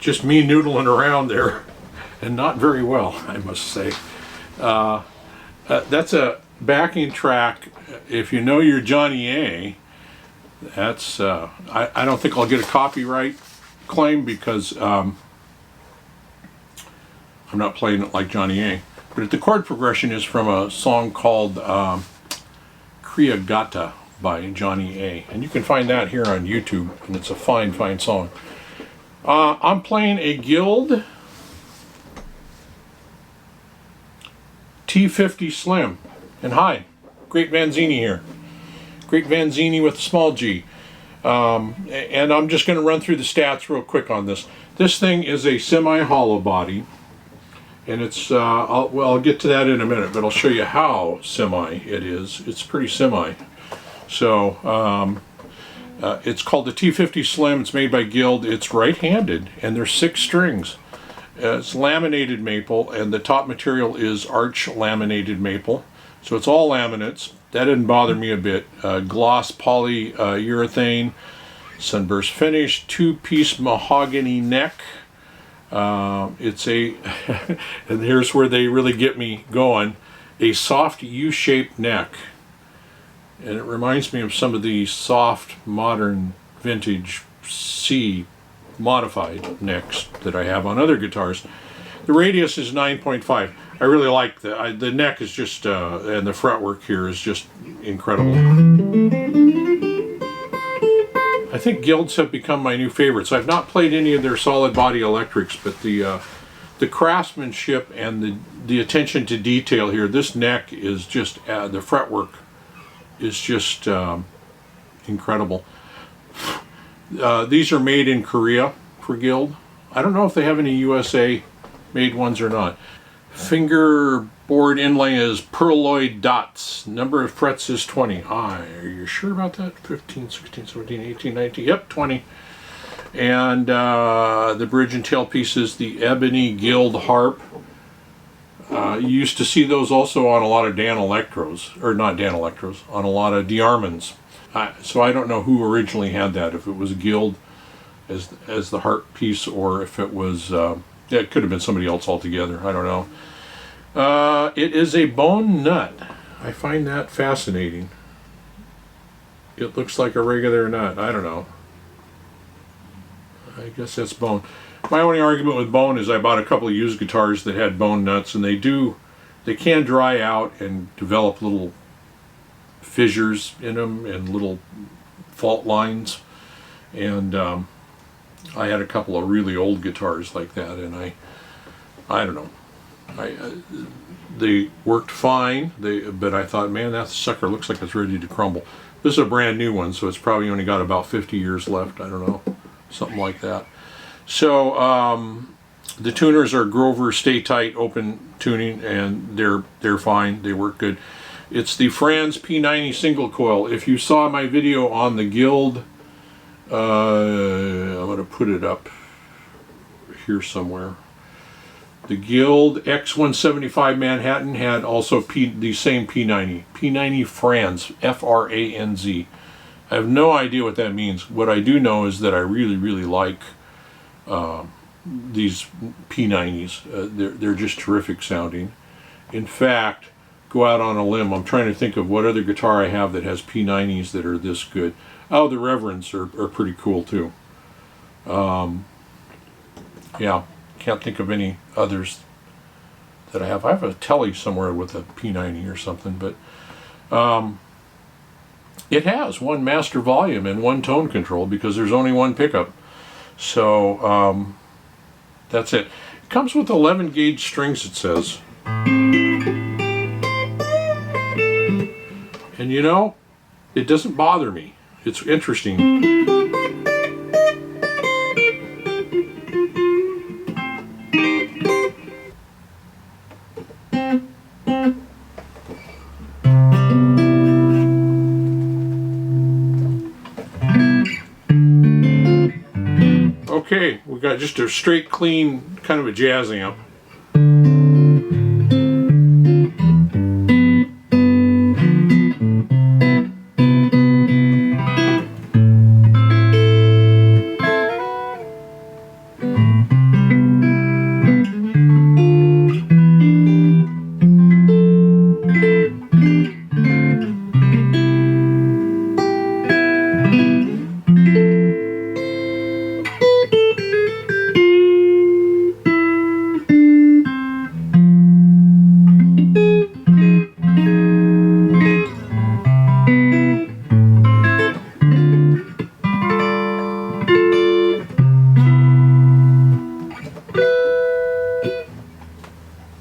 just me noodling around there, and not very well, I must say. That's a backing track. If you know your Johnny A, that's I don't think I'll get a copyright claim because I'm not playing it like Johnny A. But the chord progression is from a song called Krea Gata by Johnny A. And you can find that here on YouTube, and it's a fine, fine song. I'm playing a Guild T50 Slim. And hi, Great Vanzini here. Great Vanzini with a small G. And I'm just going to run through the stats real quick on this. This thing is a semi-hollow body. And it's, I'll get to that in a minute, but I'll show you how semi it is. It's pretty semi. So, it's called the T50 Slim. It's made by Guild. It's right-handed, and there's 6 strings. It's laminated maple, and the top material is arch laminated maple. So it's all laminates. That didn't bother me a bit. Gloss polyurethane, sunburst finish, 2-piece mahogany neck. It's a, and here's where they really get me going, a soft U-shaped neck. And it reminds me of some of the soft, modern, vintage C modified necks that I have on other guitars. The radius is 9.5. I really like the neck is just, and the fretwork here is just incredible. I think Guilds have become my new favorites. I've not played any of their solid body electrics, but the craftsmanship and the attention to detail here, this neck is just, the fretwork is just incredible. These are made in Korea for Guild. I don't know if they have any USA made ones or not. Fingerboard inlay is pearloid dots. Number of frets is 20. Are you sure about that? 15, 16, 17, 18, 19. Yep, 20. And the bridge and tailpiece is the ebony Guild harp. You used to see those also on a lot of Dan Electros, or not Dan Electros, on a lot of DeArmonds. So I don't know who originally had that, if it was Guild as the harp piece, or if it was, it could have been somebody else altogether, I don't know. It is a bone nut. I find that fascinating. It looks like a regular nut, I don't know. I guess that's bone. My only argument with bone is I bought a couple of used guitars that had bone nuts, and they can dry out and develop little fissures in them and little fault lines. And I had a couple of really old guitars like that, and I don't know. They worked fine, but I thought, man, that sucker looks like it's ready to crumble. This is a brand new one, so it's probably only got about 50 years left. I don't know, something like that. So the tuners are Grover Stay Tight open tuning, and they're fine. They work good. It's the FRANZ P90 single coil. If you saw my video on the Guild, I'm going to put it up here somewhere. The Guild X175 Manhattan had also the same P90. P90 FRANZ, F-R-A-N-Z. I have no idea what that means. What I do know is that I really, really like these P90s. They're just terrific sounding. In fact, go out on a limb. I'm trying to think of what other guitar I have that has P90s that are this good. Oh, the Reverends are pretty cool too. Yeah, can't think of any others that I have. I have a Telly somewhere with a P90 or something, but it has one master volume and one tone control because there's only one pickup. So that's it. It comes with 11 gauge strings, it says. And you know, it doesn't bother me. It's interesting. Okay, we got just a straight, clean, kind of a jazz amp.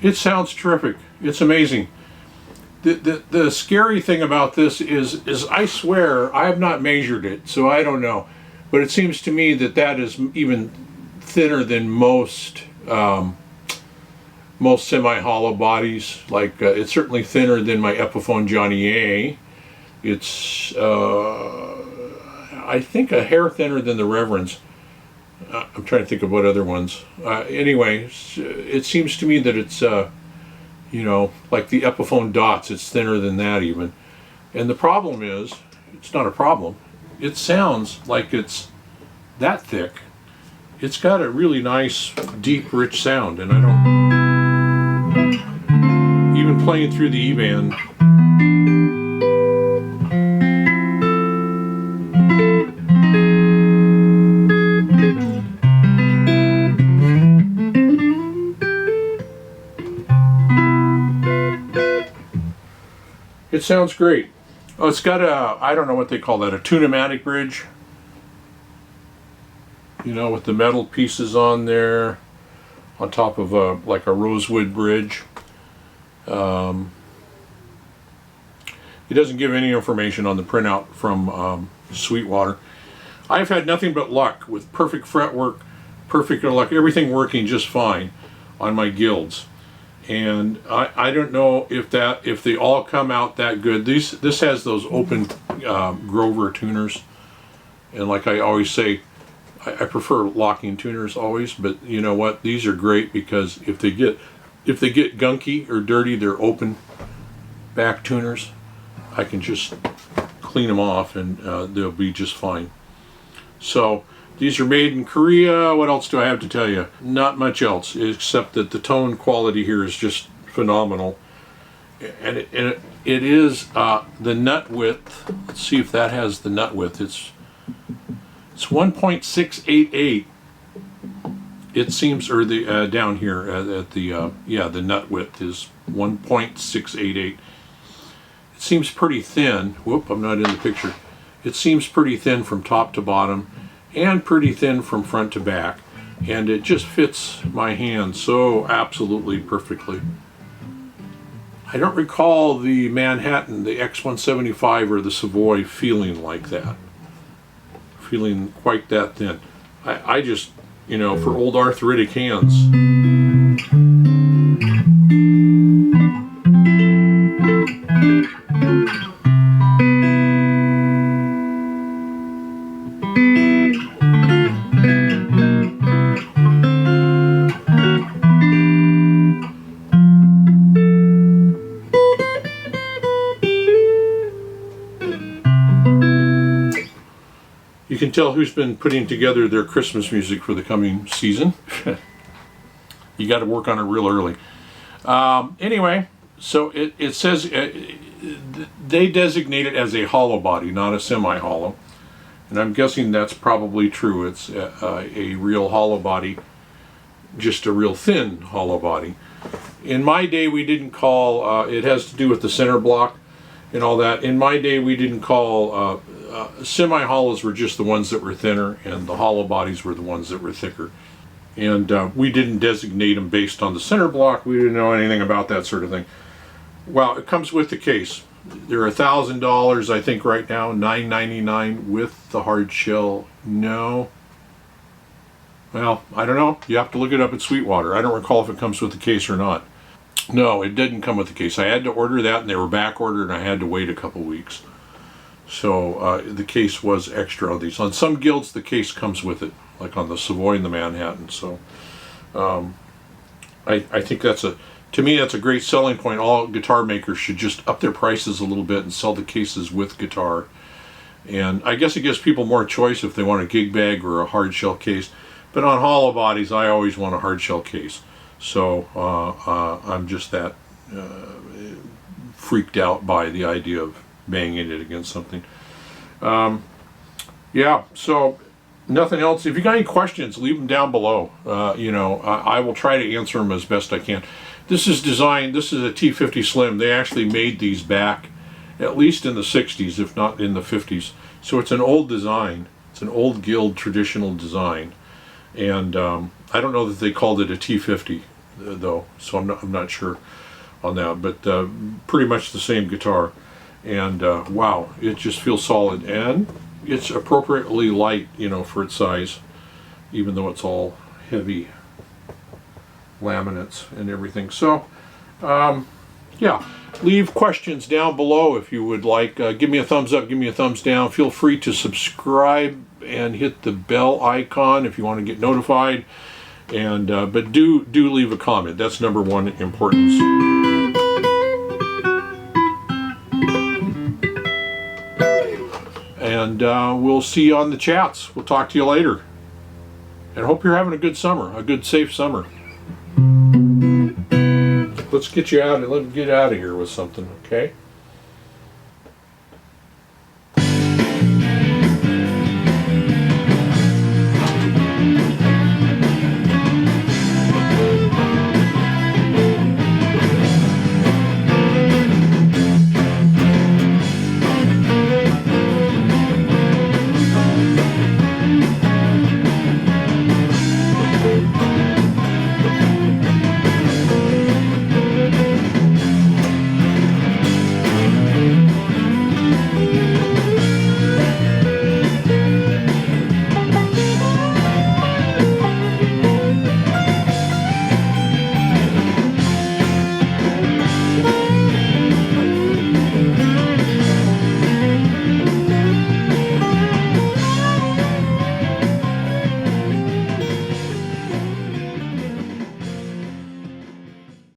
It sounds terrific. It's amazing. The scary thing about this is I swear I have not measured it, so I don't know, but it seems to me that that is even thinner than most semi-hollow bodies. Like it's certainly thinner than my Epiphone Johnny A. It's I think a hair thinner than the Reverend's. I'm trying to think of what other ones. Anyway, it seems to me that it's you know, like the Epiphone Dots, it's thinner than that even. And the problem is, it's not a problem. It sounds like it's that thick. It's got a really nice, deep, rich sound, and I don't... Even playing through the E-band. It sounds great. Oh, it's got a, I don't know what they call that, a tunematic bridge. You know, with the metal pieces on there, on top of a, like a rosewood bridge. It doesn't give any information on the printout from Sweetwater. I've had nothing but luck with perfect fretwork, perfect luck, everything working just fine on my guilds. And I don't know if they all come out that good. This has those open Grover tuners, and like I always say, I prefer locking tuners always. But you know what? These are great because if they get gunky or dirty, they're open back tuners. I can just clean them off and they'll be just fine. So. These are made in Korea. What else do I have to tell you? Not much else, except that the tone quality here is just phenomenal. And it is the nut width. Let's see if that has the nut width. It's 1.688. It seems, or the down here at the yeah, the nut width is 1.688. It seems pretty thin. Whoop, I'm not in the picture. It seems pretty thin from top to bottom, and pretty thin from front to back, and it just fits my hand so absolutely perfectly. I don't recall the Manhattan, the X175 or the Savoy feeling like that, feeling quite that thin. I just, you know, for old arthritic hands. You can tell who's been putting together their Christmas music for the coming season. You got to work on it real early. Anyway, so it says they designate it as a hollow body, not a semi-hollow. And I'm guessing that's probably true. It's a real hollow body, just a real thin hollow body. In my day, we didn't call, it has to do with the center block and all that. In my day, we didn't call, semi-hollows were just the ones that were thinner, and the hollow bodies were the ones that were thicker. And we didn't designate them based on the center block. We didn't know anything about that sort of thing. Well, it comes with the case. They're $1,000, I think, right now. $9.99 with the hard shell. No. Well, I don't know. You have to look it up at Sweetwater. I don't recall if it comes with the case or not. No, it didn't come with the case. I had to order that, and they were back ordered, and I had to wait a couple weeks. So the case was extra on these. On some guilds, the case comes with it, like on the Savoy and the Manhattan. So I think that's to me, that's a great selling point. All guitar makers should just up their prices a little bit and sell the cases with guitar. And I guess it gives people more choice if they want a gig bag or a hard shell case. But on hollow bodies, I always want a hard shell case. So I'm just that freaked out by the idea of banging it against something. Yeah, so nothing else. If you got any questions, leave them down below. You know, I will try to answer them as best I can. This is designed, this is a T50 Slim. They actually made these back at least in the 60s, if not in the 50s. So it's an old design. It's an old guild traditional design. And I don't know that they called it a T50. though, so I'm not sure on that, but pretty much the same guitar. And wow, it just feels solid, and it's appropriately light, you know, for its size, even though it's all heavy laminates and everything. So yeah, leave questions down below if you would like. Give me a thumbs up, give me a thumbs down. Feel free to subscribe and hit the bell icon if you want to get notified. And but do leave a comment. That's number one importance. And we'll see you on the chats. We'll talk to you later. And hope you're having a good summer, a good safe summer. Let's get you out and let's get out of here with something, okay?